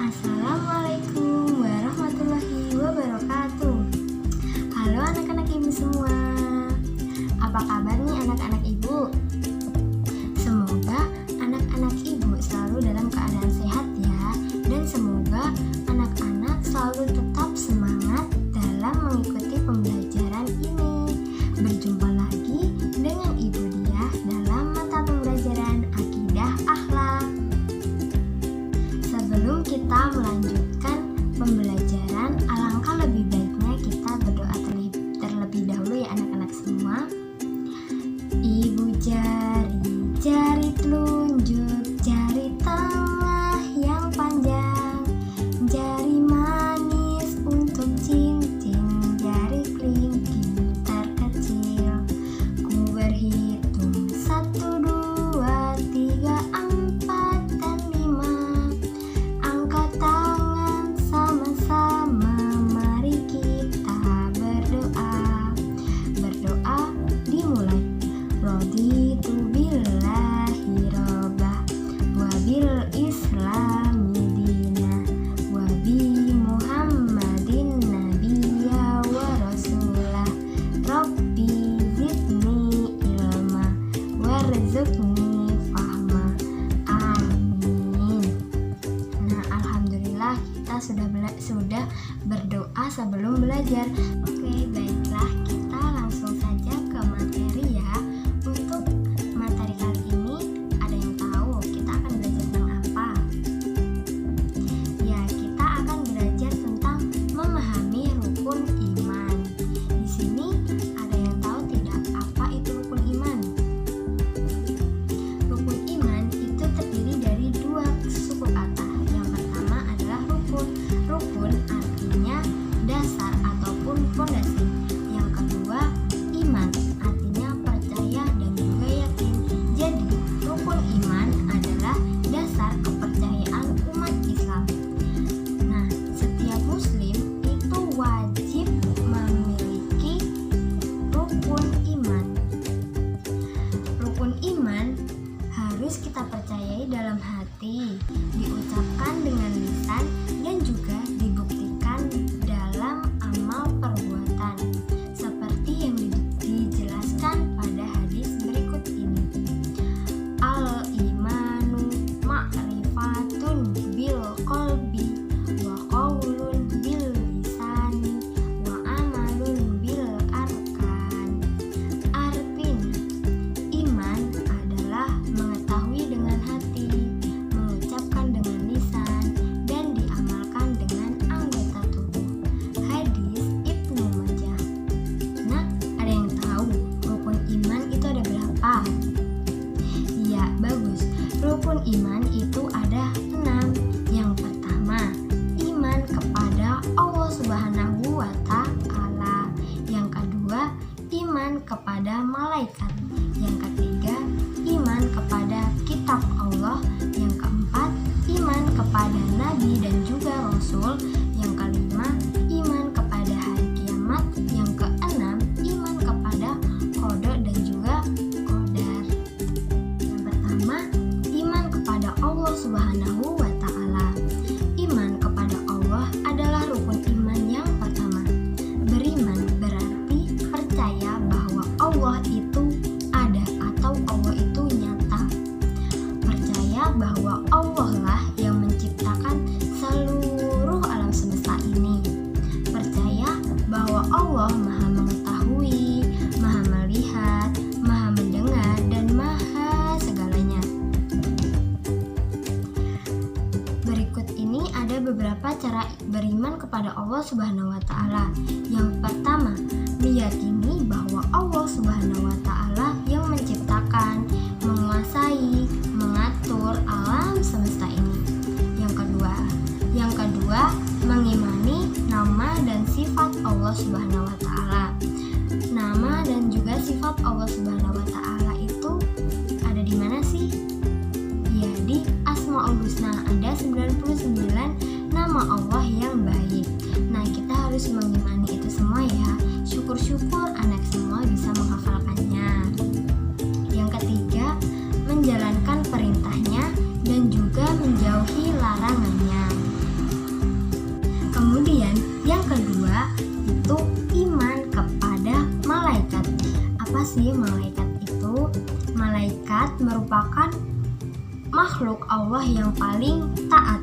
Assalamualaikum warahmatullahi wabarakatuh. Halo anak-anak ibu semua. Apa kabar nih anak-anak ibu? Semoga anak-anak ibu selalu dalam keadaan sehat ya. Dan semoga anak-anak selalu tetap semangat dalam mengikuti pembelajaran ini. Berjumpa lagi dengan Ibu Diah dalam mata pembelajaran Akidah Akhlak. Sebelum kita melanjutkan pembelajaran, alangkah lebih baiknya kita berdoa terlebih dahulu ya anak-anak semua. Ibu jari telunjuk, jari tengah yang panjang, jari manis untuk cincin, jari kelingking terkecil. Ku berhitung 1, 2, 3, 4, dan 5. Angkat tangan sama-sama, mari kita berdoa. Berdoa dimulai. Raditu billahi robbah, wa bil islami dinah, wa bi muhammadin nabiyya wa rasulah. Rabbi zidni ilma warzuqni fahma. Amin. Nah, alhamdulillah kita sudah berdoa sebelum belajar. Oke, baiklah, kita langsung saja ke materi ya. Untuk materi kali ini, ada yang tahu kita akan belajar tentang apa? Ya, kita akan belajar tentang memahami rukun iman. Di sini ada yang tahu tidak apa itu rukun iman? Rukun iman itu terdiri dari 2 suku kata. Yang pertama adalah rukun. Rukun artinya dasar ataupun fondasi. Yang kedua, iman artinya percaya dan juga yakin. Jadi, rukun iman adalah dasar kepercayaan umat Islam. Nah, setiap muslim itu wajib memiliki rukun iman. Rukun iman harus kita percayai dalam hati, diucapkan dengan lisan, dan juga dibuktikan dalam amal perbuatan, seperti yang dijelaskan pada hadis berikut ini. Al-imanu ma'rifatun bil qalbi wa qaulun bil lisani wa amalun bil arkan. Artinya, iman adalah mengetahui dengan hati, mengucapkan dengan lisan, dan diamalkan dengan anggota tubuh. Hadis Ibnu Majah. Nah, ada yang tahu rukun iman itu ada berapa? Ya, bagus. Rukun iman itu ada 6. Yang pertama, iman kepada Allah Subhanahu wa Ta'ala. Yang kedua, iman kepada malaikat. Yang ketiga, iman kepada kitab Allah. Yang keempat, iman kepada nabi dan juga rasul. Yang kelima, iman kepada hari kiamat. Yang keenam, iman kepada qada dan juga qadar. Yang pertama, iman kepada Allah Subhanahu wa Ta'ala. Iman kepada Allah adalah rukun iman yang pertama. Beriman berarti percaya bahwa Allah itu ada atau Allah itu nyata. Percaya bahwa Allah lah yang menciptakan seluruh alam semesta ini. Percaya bahwa Allah Maha mengetahui, Maha melihat, Maha mendengar, dan Maha segalanya. Berikut ini ada beberapa cara beriman kepada Allah Subhanahu wa Ta'ala. Yang pertama, meyakini bahwa Allah Subhanahu wa Ta'ala yang menciptakan, menguasai, mengatur alam semesta ini. Yang kedua, mengimani nama dan sifat Allah Subhanahu wa Ta'ala. Nama dan juga sifat Allah Subhanahu wa Ta'ala itu ada di mana sih? Ya, di Asmaul Husna. Ada 99 nama Allah yang baik. Nah, kita harus mengimani itu semua ya. Syukur-syukur anak semua bisa menghafalkannya. Yang ketiga, menjalankan perintahnya dan juga menjauhi larangannya. sih malaikat itu? Malaikat merupakan makhluk Allah yang paling taat.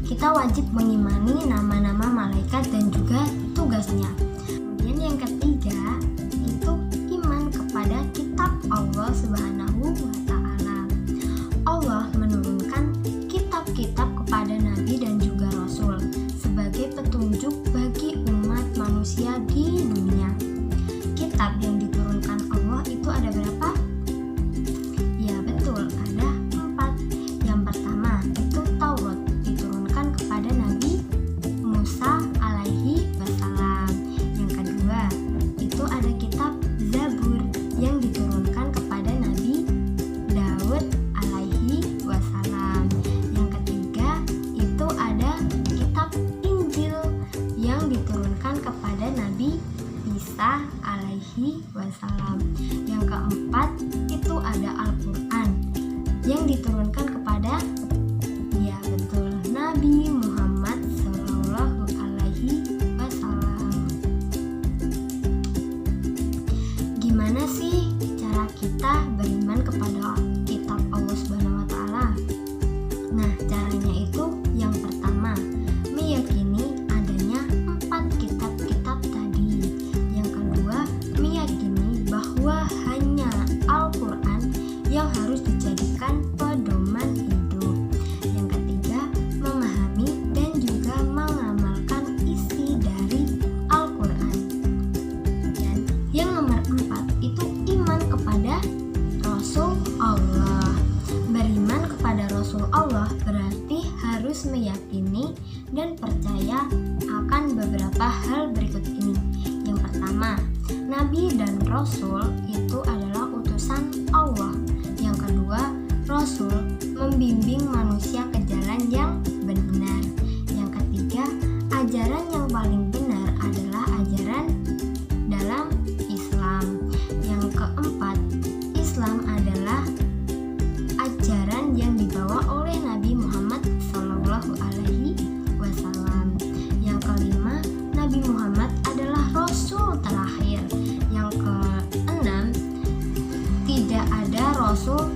Kita wajib mengimani nama-nama malaikat dan juga tugasnya. Kemudian yang ketiga itu iman kepada kitab Allah Subhanahu wa Ta'ala. Allah menurunkan kitab-kitab kepada nabi dan juga rasul sebagai petunjuk bagi umat manusia di dunia. Kitab yang diturunkan Allah itu ada berapa? Ya betul, ada 4. Yang pertama itu Taurat, diturunkan kepada Nabi Musa alaihi wassalam. Yang kedua itu ada kitab Zabur yang diturunkan kepada Nabi Daud alaihi wassalam. Yang ketiga itu ada kitab Injil yang diturunkan kepada Nabi Isa alaihi wassalam. Yang keempat itu ada Al-Quran yang diturunkan kepada Nabi Muhammad Sallallahu Alaihi Wasallam. Gimana sih cara kita beriman kepada kitab Allah Subhanahu Wa Taala? Nah, caranya itu yang pertama meyakini adanya 4 kitab-kitab tadi. Yang kedua meyakini bahwa hanya Al-Quran yang harus dijadikan pedoman hidup. Yang ketiga memahami dan juga mengamalkan isi dari Al-Quran. Dan yang nomor 4 itu iman kepada Rasul Allah. Beriman kepada Rasul Allah berarti harus meyakini dan percaya akan beberapa hal berikut ini. Yang pertama, Nabi dan Rasul itu adalah utusan Allah. Yang kedua, Rasul membimbing manusia ke jalan yang benar. Yang ketiga, ajaran yang paling benar adalah ajaran dalam Islam. Yang keempat, Islam adalah ajaran yang dibawa oleh Nabi Muhammad Sallallahu Alaihi Wasallam. Yang kelima, Nabi Muhammad adalah Rasul terakhir. Yang keenam, tidak ada Rasul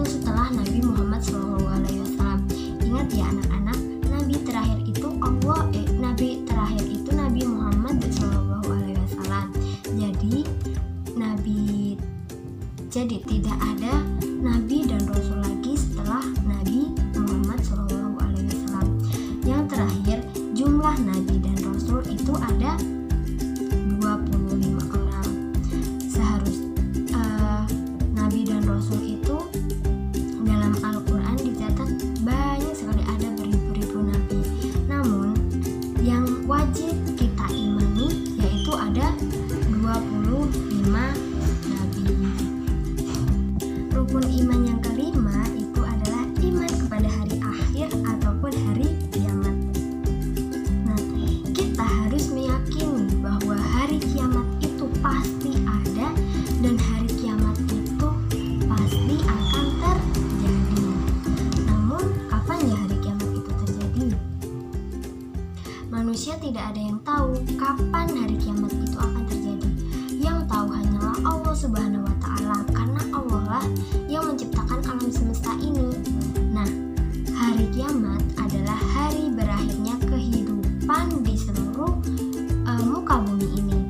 setelah Nabi Muhammad SAW. Ingat ya anak-anak, Nabi terakhir itu Nabi Muhammad SAW. Jadi tidak ada Nabi dan Rasul lagi setelah Nabi Muhammad SAW. Yang terakhir, jumlah Nabi dan Rasul itu ada 25 orang. Nabi dan Rasul itu dalam Al-Quran dicatat banyak sekali, ada beribu-ribu Nabi. Namun yang wajib kita imani yaitu ada 25 Nabi. Rukun iman yang kelima itu adalah iman kepada hari akhir ataupun hari kiamat. Nah, kita harus meyakini bahwa hari kiamat itu pasti ada dan hari kiamat itu pasti akan terjadi. Namun, kapan ya hari kiamat itu terjadi? Manusia tidak ada yang tahu kapan hari kiamat itu akan terjadi. Yang tahu hanyalah Allah Subhanahu wa Ta'ala, karena Allah lah yang menciptakan alam semesta ini. Nah, hari kiamat adalah hari berakhirnya kehidupan di seluruh muka bumi ini.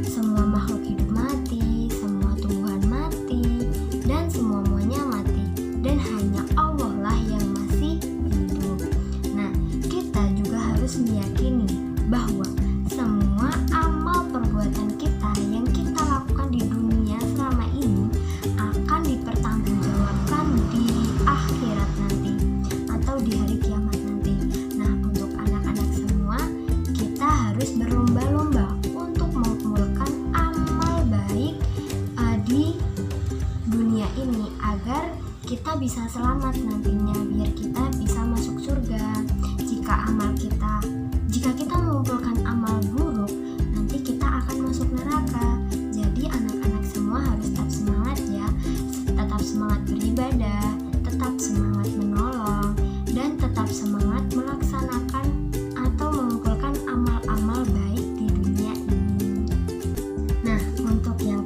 Semua makhluk hidup mati, semua tumbuhan mati, dan semuanya mati, dan hanya Allah lah yang masih hidup. Nah, kita juga harus meyakini bahwa semua amal perbuatan kita yang kita lakukan di dunia selama ini akan dipertanggungjawabkan di akhirat nanti atau di hari kiamat nanti. Nah, untuk anak-anak semua, kita harus berlomba-lomba untuk mengumpulkan amal baik di dunia ini agar kita bisa selamat nantinya, biar kita bisa masuk surga. Jika kita mengumpulkan amal buruk, nanti kita akan masuk neraka. Jadi anak-anak semua harus tetap semangat ya, tetap semangat beribadah, tetap semangat menolong, dan tetap semangat melaksanakan atau mengumpulkan amal-amal baik di dunia ini. Nah, untuk yang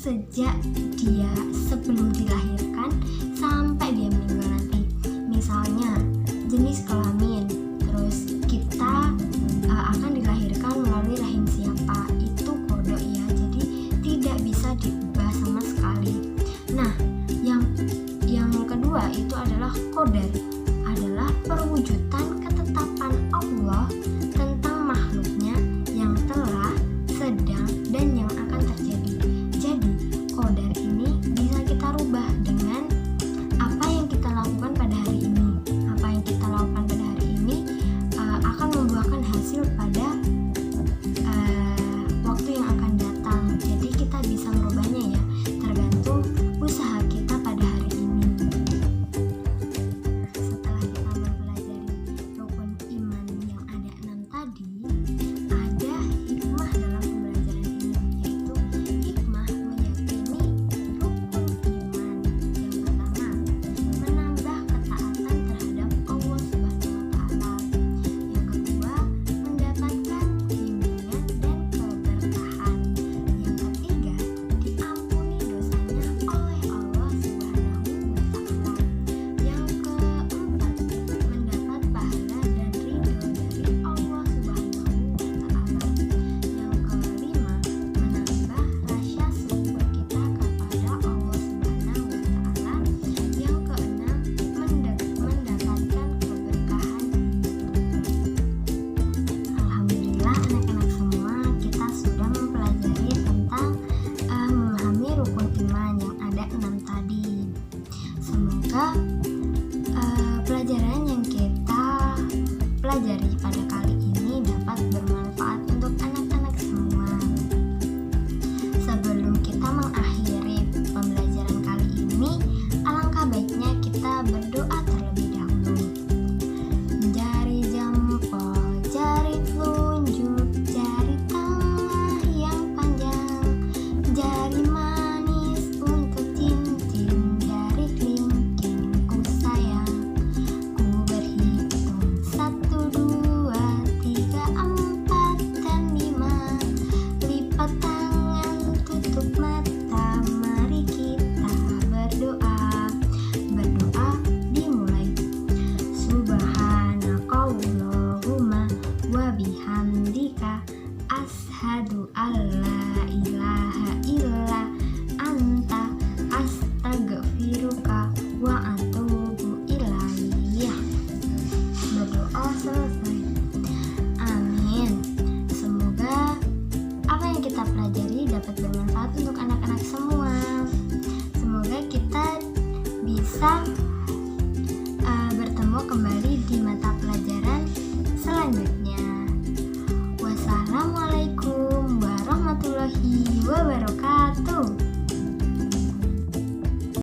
sejak dia sebelum dilahirkan sampai dia meninggal nanti. Misalnya jenis kelamin, terus kita akan dilahirkan melalui rahim siapa, itu kodok ya, jadi tidak bisa diubah sama sekali. Nah, yang kedua itu adalah qadar, adalah perwujudan ketetapan Allah tentang makhluknya yang telah, sedang, dan yang akan terjadi. Jadi qadar ini bisa kita rubah dengan apa yang kita lakukan pada hari ini. Apa yang kita lakukan pada hari ini akan membuahkan hasil pada waktu yang akan datang. Jadi kita bisa merubahnya ya, tergantung usaha kita pada hari ini. Setelah kita mempelajari rukun iman yang ada 6 tadi, ada hikmah dalam pembelajaran ini, yaitu hikmah meyakini rukun iman. Yang pertama, menambah ketaatan terhadap Allah Subhanahu wa Ta'ala. Yang kedua, mendapatkan bimbingan dan keberkahan. Yang ketiga, diampuni dosanya oleh Allah Subhanahu wa Ta'ala. Yang keempat, mendapat pahala dan ridho dari Allah Subhanahu wa Ta'ala. Yang kelima, menambah rasa syukur kita kepada Allah Subhanahu wa Ta'ala. Yang keenam, mendapatkan keberkahan. Alhamdulillah anak-anak semua, kita sudah mempelajari tentang memahami rukun iman yang ada 6 tadi. Semoga pelajaran yang kita pelajari pada kali ini dapat bermanfaat untuk anak-anak semua. Sebelum kita mengakhiri pembelajaran kali ini, alangkah baiknya kita berdoa terlebih dahulu. Jari jempol, jari telunjuk, jari tengah yang panjang, jari manis untuk cincin, jari kelingking ku sayang. Ku berhitung 1, 2, 3, 4, dan 5. Lipat tangan, tutup mata, mari kita berdoa. Berdoa dimulai. Subhanakallahumma wa bihamdika, ashhadu alla ilaha illa anta, astaghfiruka wa atubu ilaih. Berdoa selesai. Amin. Semoga apa yang kita pelajari dapat bermanfaat untuk anak-anak semua. Semoga kita bisa bertemu kembali di mata pelajaran